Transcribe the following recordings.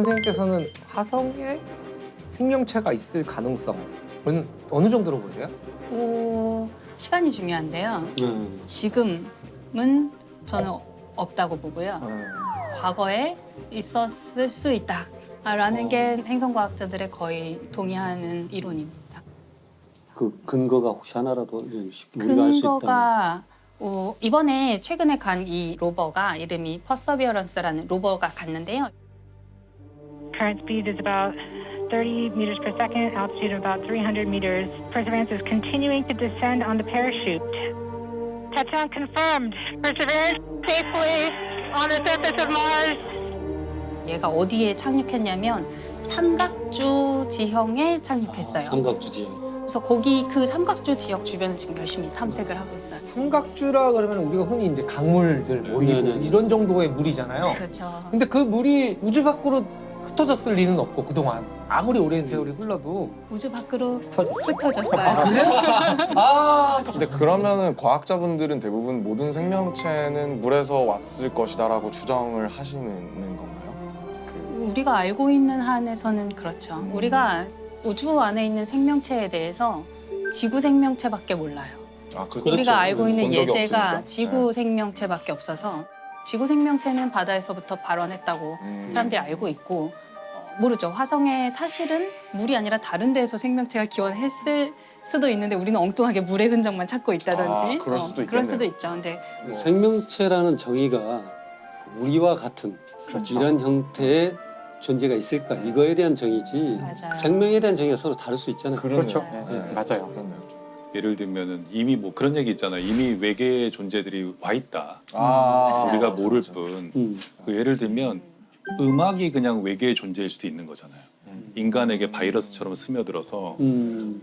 선생님께서는 화성에 생명체가 있을 가능성은 어느 정도로 보세요? 시간이 중요한데요. 지금은 저는 없다고 보고요. 과거에 있었을 수 있다라는 게 행성과학자들의 거의 동의하는 이론입니다. 그 근거가 혹시 하나라도 우리가 알 수 있다면. 근거가 이번에 최근에 간 이 로버가 이름이 퍼서비어런스라는 로버가 갔는데요. Current speed is about 30 meters per second, altitude of about 300 meters. Perseverance is continuing to descend on the parachute. Touchdown confirmed. Perseverance safely on the surface of Mars. 얘가 어디에 착륙했냐면 삼각주 지형에 착륙했어요. 삼각주 지형. 그래서 거기 그 삼각주 지역 주변을 지금 열심히 탐색을 하고 있어요. 삼각주라 그러면 우리가 흔히 이제 강물들 모이고 네네. 이런 정도의 물이잖아요. 그렇죠. 근데 그 물이 우주 밖으로 흩어졌을 리는 없고 그동안 아무리 오랜 세월이 흘러도 우주 밖으로 흩어졌죠. 흩어졌어요. 근데 그러면은 과학자분들은 대부분 모든 생명체는 물에서 왔을 것이다라고 추정을 하시는 건가요? 우리가 알고 있는 한에서는 그렇죠. 우리가 우주 안에 있는 생명체에 대해서 지구 생명체밖에 몰라요. 아, 그렇죠. 우리가 알고 있는 본 적이 예제가 없으니까. 지구 생명체밖에 없어서 지구 생명체는 바다에서부터 발원했다고 사람들이 알고 있고 모르죠. 화성에 사실은 물이 아니라 다른 데에서 생명체가 기원했을 수도 있는데 우리는 엉뚱하게 물의 흔적만 찾고 있다든지 아, 그럴 수도 그럴 있겠네요. 수도 있죠. 근데 생명체라는 정의가 우리와 같은 이런 형태의 존재가 있을까 이거에 대한 정의지 맞아요. 생명에 대한 정의가 서로 다를 수 있잖아요. 그렇죠. 네, 맞아요. 그렇네요. 예를 들면은 이미 뭐 그런 얘기 있잖아요. 이미 외계의 존재들이 와 있다. 아, 우리가 모를 뿐. 그 예를 들면 음악이 그냥 외계의 존재일 수도 있는 거잖아요. 인간에게 바이러스처럼 스며들어서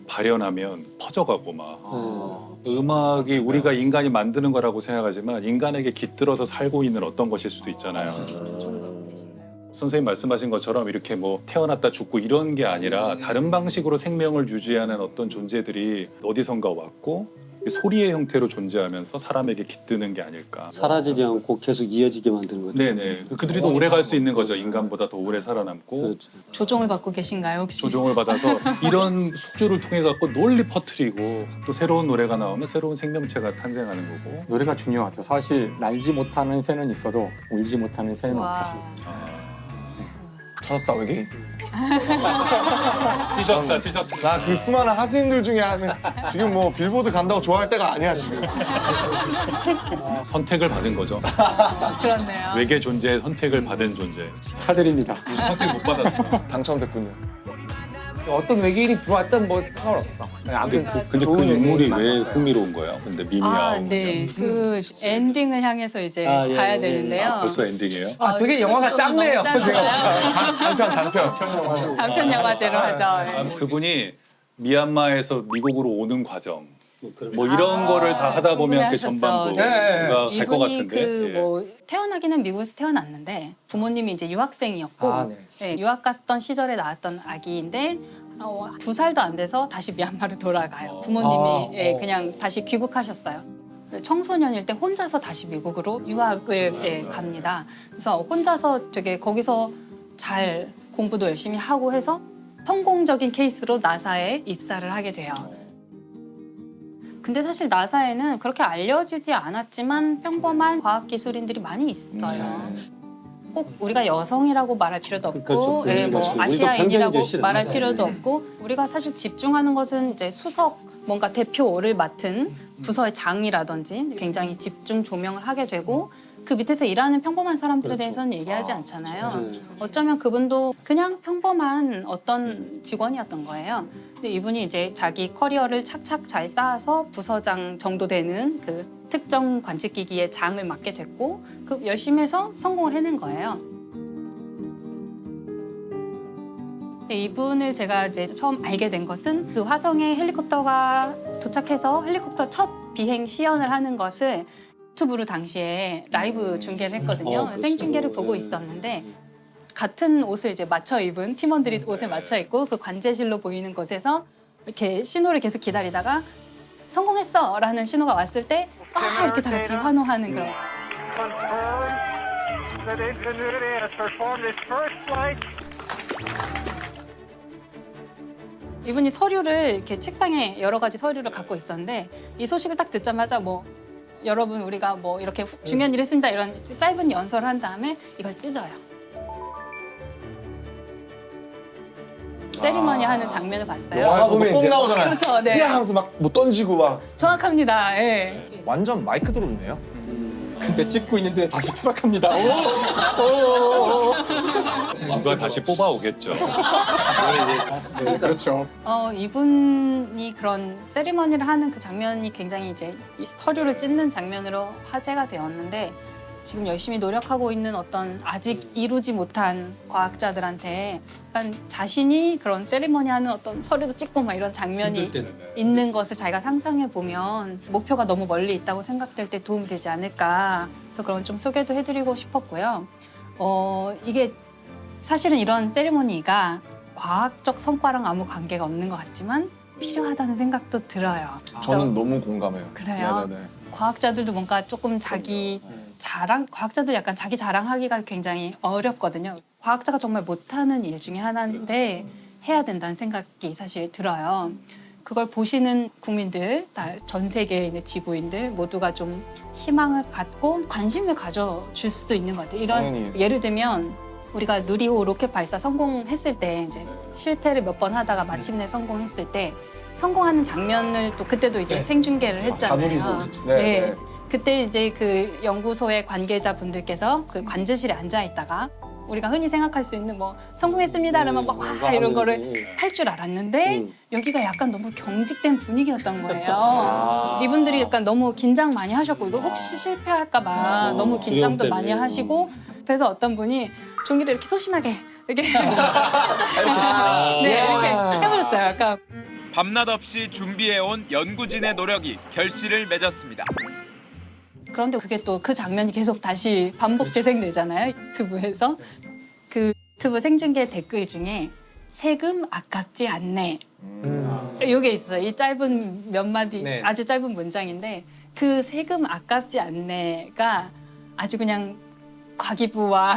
발현하면 퍼져가고 막 음악이 우리가 인간이 만드는 거라고 생각하지만 인간에게 깃들어서 살고 있는 어떤 것일 수도 있잖아요. 선생님 말씀하신 것처럼 이렇게 뭐 태어났다 죽고 이런 게 아니라 다른 방식으로 생명을 유지하는 어떤 존재들이 어디선가 왔고 소리의 형태로 존재하면서 사람에게 깃드는 게 아닐까. 사라지지 않고 계속 이어지게 만드는 거죠. 네네. 그들이 더 오래 갈 수 있는 거죠. 인간보다 더 오래 살아남고 그렇죠. 조종을 받고 계신가요 혹시? 조종을 받아서 이런 숙주를 통해 갖고 널리 퍼뜨리고 또 새로운 노래가 나오면 새로운 생명체가 탄생하는 거고. 노래가 중요하죠. 사실 날지 못하는 새는 있어도 울지 못하는 새는 없다. 와. 찾았다 외계인. 찢었어. 나 그 수많은 하수인들 중에 지금 뭐 빌보드 간다고 좋아할 때가 아니야 지금. 선택을 받은 거죠. 그렇네요. 외계 존재의 선택을 받은 존재. 축하드립니다. 선택 못 받았어. 당첨됐군요. 어떤 외계인이 들어왔던 뭐 상관없어. 아무튼 근데 그 인물이 왜 흥미로운 거야? 근데 미미하고. 네. 그 엔딩을 향해서 이제 아, 예, 가야 예, 되는데요. 벌써 엔딩이에요? 되게 영화가 짧네요. 단편. 단편 영화제로 하죠. 아, 그분이 미얀마에서 미국으로 오는 과정. 뭐 이런 아, 거를 다 하다 보면 그 궁금해하셨죠. 전반부가 네. 갈 것 이분이 같은데. 그 예. 뭐 태어나기는 미국에서 태어났는데 부모님이 이제 유학생이었고 네. 네, 유학 갔던 시절에 낳았던 아기인데 2살도 안 돼서 다시 미얀마로 돌아가요. 부모님이 예, 그냥 다시 귀국하셨어요. 청소년일 때 혼자서 다시 미국으로 유학을 예, 갑니다. 그래서 혼자서 되게 거기서 잘 공부도 열심히 하고 해서 성공적인 케이스로 나사에 입사를 하게 돼요. 근데 사실 나사에는 그렇게 알려지지 않았지만 평범한 과학기술인들이 많이 있어요. 꼭 우리가 여성이라고 말할 필요도 없고, 그렇죠. 예, 뭐 그렇죠. 우리도 아시아인이라고 편견이 제일 말할 많아요. 필요도 없고, 우리가 사실 집중하는 것은 이제 수석 뭔가 대표를 맡은 부서의 장이라든지 굉장히 집중 조명을 하게 되고, 그 밑에서 일하는 평범한 사람들에 대해서는 얘기하지 않잖아요. 어쩌면 그분도 그냥 평범한 어떤 직원이었던 거예요. 근데 이분이 이제 자기 커리어를 착착 잘 쌓아서 부서장 정도 되는 그 특정 관측기기의 장을 맡게 됐고, 그 열심히 해서 성공을 해낸 거예요. 근데 이분을 제가 이제 처음 알게 된 것은 그 화성에 헬리콥터가 도착해서 헬리콥터 첫 비행 시연을 하는 것을 유튜브로 당시에 라이브 중계를 했거든요. 그렇죠. 생중계를 보고 있었는데 같은 옷을 이제 맞춰 입은 팀원들이 옷을 맞춰 입고 그 관제실로 보이는 곳에서 이렇게 신호를 계속 기다리다가 성공했어! 라는 신호가 왔을 때 이렇게 다 같이 환호하는 그런. Confirmed that Ingenuity has performed its first flight 이분이 서류를 이렇게 책상에 여러 가지 서류를 갖고 있었는데 이 소식을 딱 듣자마자 뭐 여러분 우리가 뭐 이렇게 중요한 일을 했습니다 이런 짧은 연설을 한 다음에 이걸 찢어요. 세리머니 하는 장면을 봤어요. 영화에서도 보면 꼭 이제- 나오잖아요. 그렇죠, 네. 야 하면서 막 뭐 던지고 막 정확합니다. 예. 완전 마이크 드롭이네요. 근데 찍고 있는데 다시 추락합니다. 누가 다시 뽑아오겠죠. 네, 그렇죠. 이분이 그런 세리머니를 하는 그 장면이 굉장히 이제 이 서류를 찢는 장면으로 화제가 되었는데 지금 열심히 노력하고 있는 어떤 아직 이루지 못한 과학자들한테 약간 자신이 그런 세리머니 하는 어떤 서류도 찍고 막 이런 장면이 있는 것을 자기가 상상해 보면 목표가 너무 멀리 있다고 생각될 때 도움이 되지 않을까. 그래서 그런 좀 소개도 해드리고 싶었고요. 이게 사실은 이런 세리머니가 과학적 성과랑 아무 관계가 없는 것 같지만 필요하다는 생각도 들어요. 저는 너무 공감해요. 그래요? 네네네. 과학자들도 뭔가 조금 자기 자랑, 과학자들 약간 자기 자랑하기가 굉장히 어렵거든요. 과학자가 정말 못하는 일 중에 하나인데 해야 된다는 생각이 사실 들어요. 그걸 보시는 국민들, 전 세계에 있는 지구인들 모두가 좀 희망을 갖고 관심을 가져줄 수도 있는 것 같아요. 이런 당연히. 예를 들면 우리가 누리호 로켓 발사 성공했을 때 이제 실패를 몇 번 하다가 마침내 성공했을 때 성공하는 장면을 또 그때도 이제 생중계를 했잖아요. 다누리호. 네. 그때 이제 그 연구소의 관계자분들께서 그 관제실에 앉아 있다가 우리가 흔히 생각할 수 있는 뭐 성공했습니다 이러면 막 와 이런 거를 할 줄 알았는데 여기가 약간 너무 경직된 분위기였던 거예요. 이분들이 약간 너무 긴장 많이 하셨고 이거 혹시 실패할까 봐 너무 긴장도 많이 하시고 그래서 어떤 분이 종이를 이렇게 소심하게 이렇게 네 이렇게 해버렸어요. 약간 밤낮 없이 준비해온 연구진의 노력이 결실을 맺었습니다. 그런데 그게 또 그 장면이 계속 다시 반복 재생되잖아요. 유튜브에서. 그 유튜브 생중계 댓글 중에 세금 아깝지 않네. 이게 있어요. 이 짧은 몇 마디 네. 아주 짧은 문장인데 그 세금 아깝지 않네가 아주 그냥 과기부와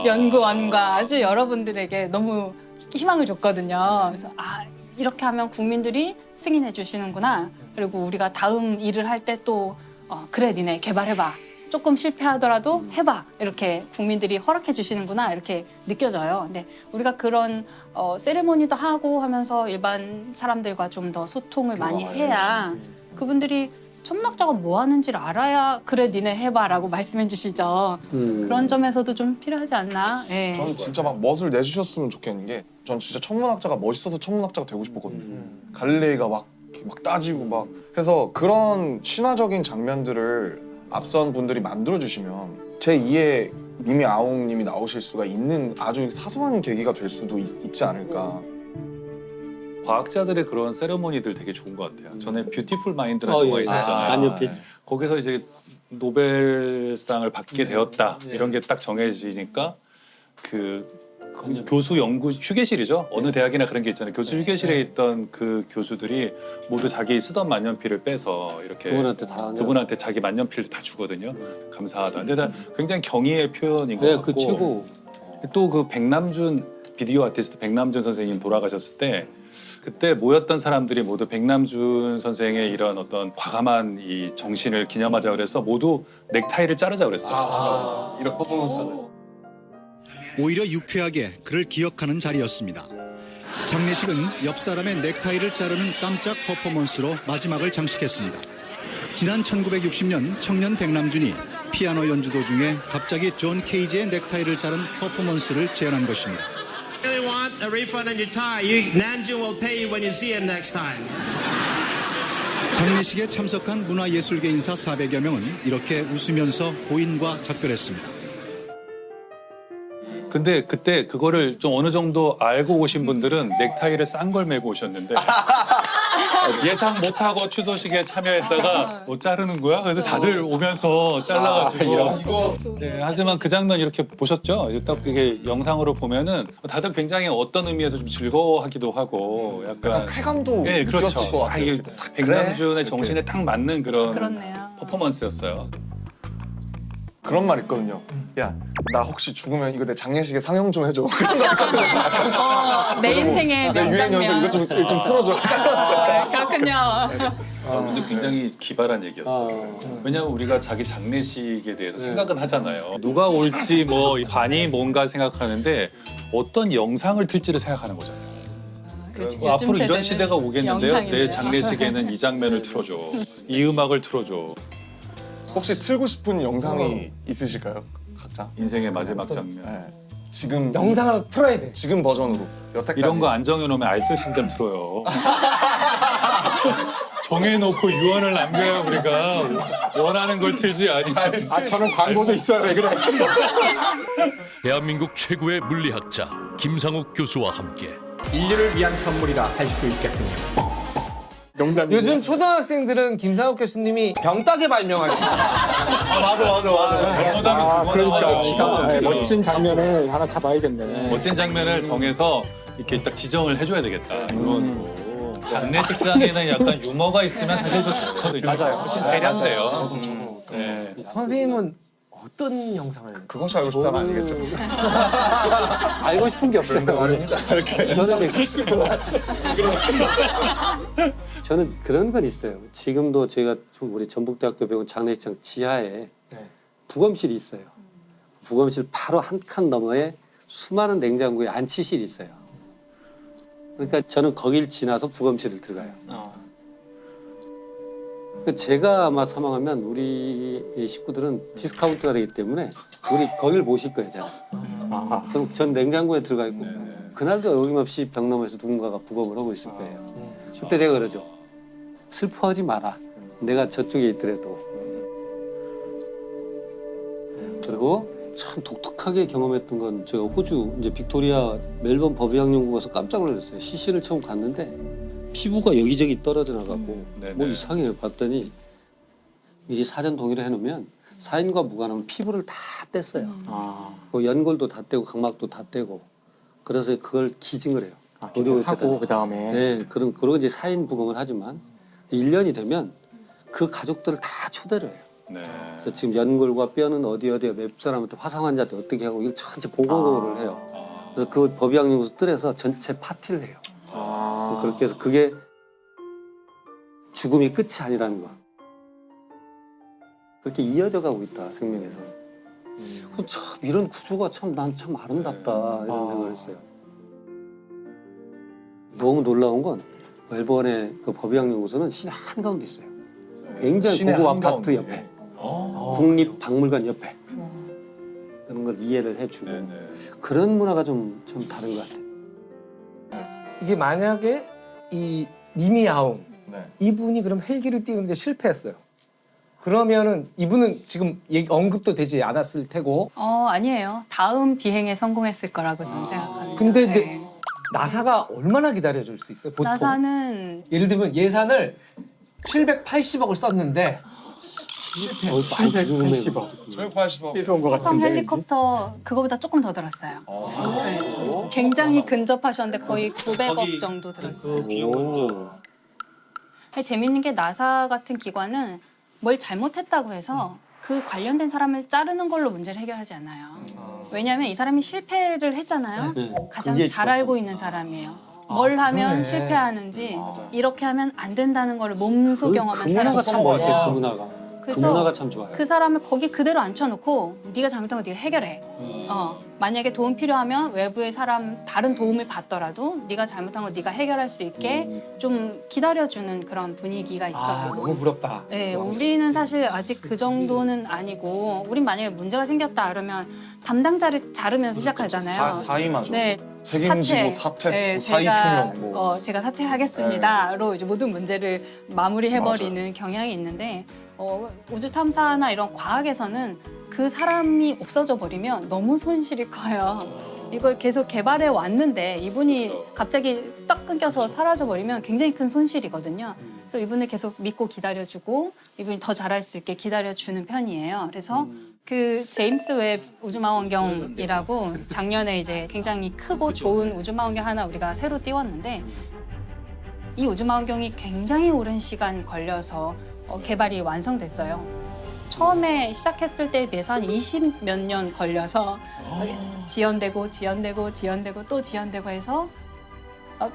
연구원과 아주 여러분들에게 너무 희망을 줬거든요. 그래서 이렇게 하면 국민들이 승인해 주시는구나. 그리고 우리가 다음 일을 할 때 또 그래 니네 개발해봐. 조금 실패하더라도 해봐. 이렇게 국민들이 허락해 주시는구나. 이렇게 느껴져요. 근데 우리가 그런 세레모니도 하고 하면서 일반 사람들과 좀 더 소통을 많이 해야 그분들이 천문학자가 뭐 하는지를 알아야 그래 니네 해봐라고 말씀해 주시죠. 그런 점에서도 좀 필요하지 않나. 네. 저는 진짜 막 멋을 내주셨으면 좋겠는 게 전 진짜 천문학자가 멋있어서 천문학자가 되고 싶었거든요. 갈릴레이가 막 따지고 막 그래서 그런 신화적인 장면들을 앞선 분들이 만들어주시면 제2의 님이 아웅님이 나오실 수가 있는 아주 사소한 계기가 될 수도 있지 않을까. 과학자들의 그런 세레모니들 되게 좋은 것 같아요. 전에 뷰티풀 마인드라는 영화 있었잖아요. 만년필. 거기서 이제 노벨상을 받게 되었다 이런 게 딱 정해지니까 그 교수 연구 휴게실이죠. 어느 대학이나 그런 게 있잖아요. 교수 휴게실에 있던 그 교수들이 모두 자기 쓰던 만년필을 빼서 이렇게 그분한테 자기 만년필을 다 주거든요. 감사하다. 근데 다 굉장히 경의의 표현인 것 같고. 그 최고. 또 그 백남준 비디오 아티스트 백남준 선생님 돌아가셨을 때 그때 모였던 사람들이 모두 백남준 선생의 이런 어떤 과감한 이 정신을 기념하자 그래서 모두 넥타이를 자르자 그랬어요. 맞아. 이런 퍼포먼스. 오히려 유쾌하게 그를 기억하는 자리였습니다. 장례식은 옆 사람의 넥타이를 자르는 깜짝 퍼포먼스로 마지막을 장식했습니다. 지난 1960년 청년 백남준이 피아노 연주 도중에 갑자기 존 케이지의 넥타이를 자른 퍼포먼스를 재현한 것입니다. Really want a refund on your tie. Namjoon will pay you when you see him next time. 장례식에 참석한 문화예술계 인사 400여 명은 이렇게 웃으면서 고인과 작별했습니다. 근데 그때 그거를 좀 어느 정도 알고 오신 분들은 넥타이를 싼 걸 메고 오셨는데 예상 못하고 추도식에 참여했다가 뭐 자르는 거야? 그래서 다들 오면서 잘라가지고 네, 하지만 그 장면 이렇게 보셨죠? 딱 그게 영상으로 보면은 다들 굉장히 어떤 의미에서 좀 즐거워하기도 하고 약간 쾌감도 네, 느꼈을 그렇죠. 것 같아요. 이게 백남준의 정신에 딱 맞는 그런 그렇네요. 퍼포먼스였어요. 그런 말 있거든요. 야, 나 혹시 죽으면 이거 내 장례식에 상영 좀 해줘. 그런 거 있거든요. 내 인생의 내 유행 연습 명장면. 이거 좀 틀어줘. 그렇군요. 근데 굉장히 기발한 얘기였어요. 왜냐하면 우리가 자기 장례식에 대해서 생각은 하잖아요. 누가 올지 뭐 관이 뭔가 생각하는데 어떤 영상을 틀지를 생각하는 거잖아요. 그렇죠. 앞으로 요즘 이런 세대는 시대가 오겠는데요. 영상인데요. 내 장례식에는 이 장면을 틀어줘. 이 음악을 틀어줘. 혹시 틀고 싶은 영상이 있으실까요? 각자? 인생의 마지막 장면. 네. 지금 영상을 풀어야 돼. 지금 버전으로 여태까지 이런 거 안 정해놓으면 알쓸신잡 틀어요. 정해놓고 유언을 남겨야 우리가 원하는 걸 틀지 아니. 저는 광고도 있어야 돼 그래. 대한민국 최고의 물리학자 김상욱 교수와 함께 인류를 위한 선물이라 할 수 있겠군요. 농담이에요. 요즘 초등학생들은 김상욱 교수님이 병따개 발명하시죠. 맞아. 그러니까 기가 막히다. 멋진 장면을 하나 잡아야겠네. 멋진 장면을 정해서 이렇게 딱 지정을 해줘야 되겠다. 이건 장례식장에는 약간 유머가 있으면 사실 더 좋거든요. 맞아요. 훨씬 세련돼요. 저도 네. 선생님은 어떤 영상을? 그것이 알고 싶다는 아니겠죠? 알고 싶은 게 없어요. 저는 그런 건 있어요. 지금도 제가 우리 전북대학교 병원 장례식장 지하에 부검실이 있어요. 부검실 바로 한 칸 너머에 수많은 냉장고에 안치실이 있어요. 그러니까 저는 거길 지나서 부검실을 들어가요. 제가 아마 사망하면 우리 식구들은 디스카운트가 되기 때문에 우리 거길 모실 거예요, 제가. 그럼 전 냉장고에 들어가 있고 그날도 어김없이 벽 너머에서 누군가가 부검을 하고 있을 거예요. 그때 내가 그러죠. 슬퍼하지 마라. 내가 저쪽에 있더라도. 그리고 참 독특하게 경험했던 건 제가 호주 이제 빅토리아 멜번 법의학연구원 가서 깜짝 놀랐어요. 시신을 처음 갔는데 피부가 여기저기 떨어져 나가고 뭐 이상해요. 봤더니 미리 사전 동의를 해놓으면 사인과 무관하면 피부를 다 뗐어요. 그 연골도 다 떼고 각막도 다 떼고 그래서 그걸 기증을 해요. 하고 그 다음에 네, 그러고 이제 사인 부검을 하지만 1년이 되면 그 가족들을 다 초대를 해요. 네. 그래서 지금 연골과 뼈는 어디에 몇 사람한테 화상 환자한테 어떻게 하고 이걸 전체 보고를 해요. 그래서 그 법의학연구소 뜰에서 전체 파티를 해요. 그렇게 해서 그게 죽음이 끝이 아니라는 거. 그렇게 이어져 가고 있다 생명에서. 참 이런 구조가 참 난 참 아름답다 이런 생각을 했어요. 너무 놀라운 건 멜번의 그 법의학연구소는 시내 한가운데 있어요. 굉장히 고급 아파트 옆에. 국립박물관 옆에. 그런 걸 이해를 해주고 그런 문화가 좀 다른 것 같아요. 이게 만약에 이 미미아웅 이분이 그럼 헬기를 띄우는데 실패했어요. 그러면은 이분은 지금 언급도 되지 않았을 테고. 아니에요. 다음 비행에 성공했을 거라고 저는 생각합니다. 근데 이제 나사가 얼마나 기다려줄 수 있어요? 보통 나사는 예를 들면 예산을 780억을 썼는데 780억. 780억. 삐져온 것 화성 같은데. 헬리콥터 그거보다 조금 더 들었어요. 네. 굉장히 근접하셨는데 거의 900억 정도 들었어요. 근데 재밌는 게 나사 같은 기관은 뭘 잘못했다고 해서 그 관련된 사람을 자르는 걸로 문제를 해결하지 않아요. 왜냐하면 이 사람이 실패를 했잖아요. 가장 잘 알고 있는 사람이에요. 뭘 하면 그러네. 실패하는지 이렇게 하면 안 된다는 걸 몸소 경험한 그 문화가 사람. 참 멋있어요. 그 문화가. 그 그래서 문화가 참 좋아요. 그 사람을 거기 그대로 앉혀놓고 네가 잘못한 거 네가 해결해. 만약에 도움 필요하면 외부의 사람 다른 도움을 받더라도 네가 잘못한 거 네가 해결할 수 있게 좀 기다려주는 그런 분위기가 있어요. 너무 부럽다. 네, 우리는 사실 아직 그 정도는 아니고 우린 만약에 문제가 생겼다 그러면 담당자를 자르면서 시작하잖아요. 사임하죠. 네. 책임지고 사퇴, 네, 사의 제가, 표명 뭐. 제가 사퇴하겠습니다로 이제 모든 문제를 마무리해버리는 경향이 있는데 우주 탐사나 이런 과학에서는 그 사람이 없어져 버리면 너무 손실이 커요. 이걸 계속 개발해 왔는데 이분이 갑자기 딱 끊겨서 사라져 버리면 굉장히 큰 손실이거든요. 그래서 이분을 계속 믿고 기다려주고 이분이 더 잘할 수 있게 기다려주는 편이에요. 그래서 그 제임스 웹 우주망원경이라고 작년에 이제 굉장히 크고 좋은 우주망원경 하나 우리가 새로 띄웠는데 이 우주망원경이 굉장히 오랜 시간 걸려서 개발이 완성됐어요. 처음에 시작했을 때에 비해서 한 20 몇 년 걸려서 지연되고 또 지연되고 해서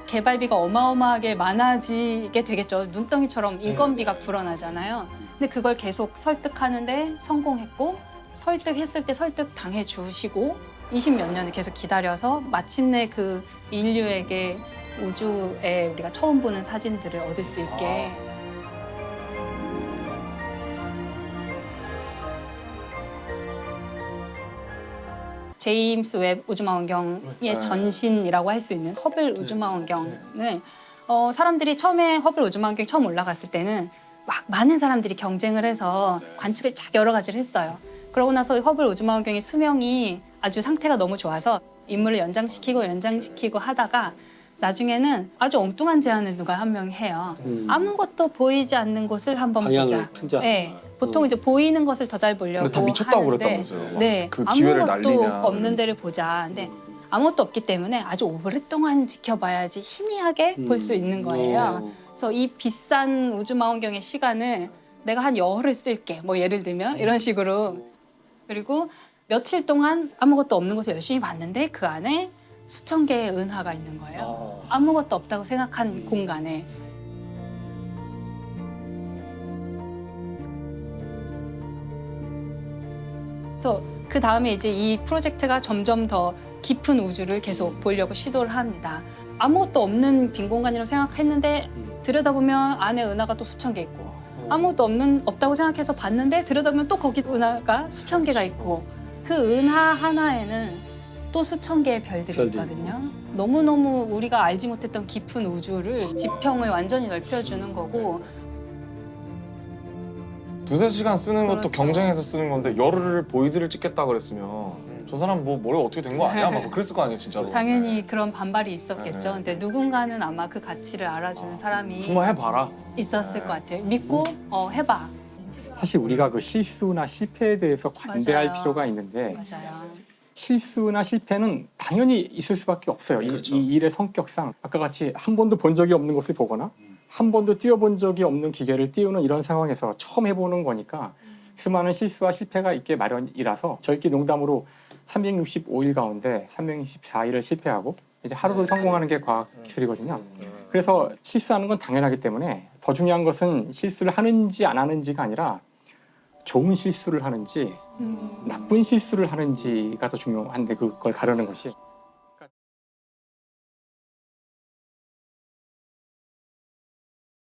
개발비가 어마어마하게 많아지게 되겠죠. 눈덩이처럼 인건비가 불어나잖아요. 근데 그걸 계속 설득하는데 성공했고 설득했을 때 설득 당해 주시고 20 몇 년을 계속 기다려서 마침내 그 인류에게 우주에 우리가 처음 보는 사진들을 얻을 수 있게 제임스 웹 우주망원경의 전신이라고 할 수 있는 허블 우주망원경을 사람들이 처음에 허블 우주망원경이 처음 올라갔을 때는 막 많은 사람들이 경쟁을 해서 관측을 쫙 여러 가지를 했어요. 그러고 나서 허블 우주망원경의 수명이 아주 상태가 너무 좋아서 임무를 연장시키고 하다가 나중에는 아주 엉뚱한 제안을 누가 한 명이 해요. 아무것도 보이지 않는 곳을 한번 보자. 트자. 네, 보통 이제 보이는 것을 더 잘 보려고 근데 다 미쳤다고 하는데 그랬다면서요. 네, 그 기회를 아무것도 날리냐. 없는 데를 보자. 근데 아무것도 없기 때문에 아주 오랫동안 지켜봐야지 희미하게 볼 수 있는 거예요. 그래서 이 비싼 우주망원경의 시간을 내가 한 열흘 쓸게. 뭐 예를 들면 이런 식으로. 그리고 며칠 동안 아무것도 없는 곳을 열심히 봤는데 그 안에 수천 개의 은하가 있는 거예요. 아무것도 없다고 생각한 공간에. 그래서 그 다음에 이제 이 프로젝트가 점점 더 깊은 우주를 계속 보려고 시도를 합니다. 아무것도 없는 빈 공간이라고 생각했는데 들여다보면 안에 은하가 또 수천 개 있고 아무것도 없다고 생각해서 봤는데 들여다보면 또 거기 은하가 수천 개가 있고 그 은하 하나에는 또 수천 개의 별들이 있거든요. 너무너무 우리가 알지 못했던 깊은 우주를 지평을 완전히 넓혀주는 거고 두세 시간 쓰는 것도 그렇죠. 경쟁해서 쓰는 건데 열흘을 보이드를 찍겠다 그랬으면 저 사람 뭐 머리가 어떻게 된 거 아니야? 막 그랬을 거 아니에요 진짜로. 당연히 그런 반발이 있었겠죠. 네. 근데 누군가는 아마 그 가치를 알아주는 사람이 한번 해봐라. 있었을 것 같아요. 믿고 해봐. 사실 우리가 그 실수나 실패에 대해서 관대할 맞아요. 필요가 있는데 맞아요. 실수나 실패는 당연히 있을 수밖에 없어요. 그렇죠. 이 일의 성격상 아까 같이 한 번도 본 적이 없는 것을 보거나 한 번도 띄워본 적이 없는 기계를 띄우는 이런 상황에서 처음 해보는 거니까 수많은 실수와 실패가 있게 마련이라서 저희끼리 농담으로 365일 가운데 364일을 실패하고 이제 하루를 성공하는 게 과학 기술이거든요. 그래서 실수하는 건 당연하기 때문에 더 중요한 것은 실수를 하는지 안 하는지가 아니라 좋은 실수를 하는지 나쁜 실수를 하는지가 더 중요한데 그걸 가르는 것이